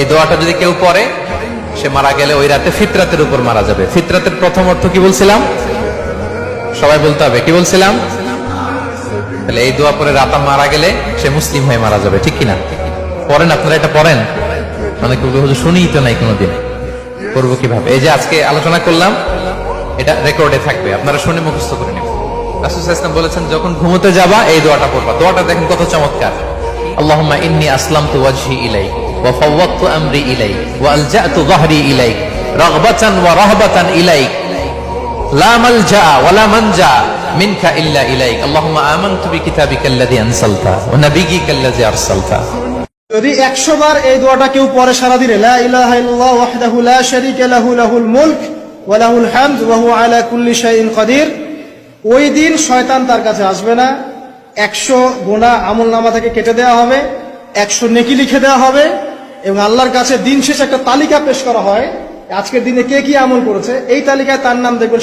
এই দোয়াটা যদি কেউ পড়ে, সে মারা গেলে ওই রাতে ফিতরাতের উপর মারা যাবে। ফিতরাতের প্রথম অর্থ কি বলছিলাম? সবাই বলতে হবে, কি বলছিলাম? তাহলে এই দোয়া পরে রাতা মারা গেলে সে মুসলিম হয়ে মারা যাবে, ঠিক কিনা? পড়েন আপনারা, এটা পড়েন। মানে শুনিই তো নাই কোনোদিন, করবো কিভাবে? এই যে আজকে আলোচনা করলাম, এটা রেকর্ডে থাকবে, আপনারা শুনে মুখস্থ করে নেবেন। রাসূল সাল্লাল্লাহু আলাইহি ওয়াসাল্লাম বলেছেন, যখন ঘুমোতে যাবা এই দোয়াটা পড়বা। দোয়াটা দেখেন কত চমৎকার। আল্লাহুম্মা ইন্নী আসলামতু ওয়াজহি ইলাইক ওয়া ফাওয়াদতু আমরি ইলাইক ওয়া আলজাতু যহরি ইলাইক রাগবাতান ওয়া রাহবাতান ইলাইক লা মালজা ওয়া লা মানজা মিনকা ইল্লা ইলাইক আল্লাহুম্মা আমানতু বিকিতাবিকাল্লাযী আনসালতা ওয়া নাবিয়্যিকাল্লাযী আরসালতা। যদি 100 বার এই দোয়াটা কেউ পড়ে সারাদিনে, লা ইলাহা ইল্লাল্লাহু ওয়াহদাহু লা শারীকা লাহু লাহুল মুলক ওয়া লাহুল হামদ ওয়া হুয়া আলা কুল্লি শাইইন কাদির, ওই দিন শয়তান তার কাছে আসবে না। 100 গুনাহ আমলনামা থেকে কেটে দেওয়া হবে, 100 নেকি লিখে দেওয়া হবে, এবং আল্লাহর কাছে দিন শেষে একটা তালিকা পেশ করা হয়, আজকের দিনে কে কি আমল করেছে, এই তালিকায় তার নাম দেখবেন।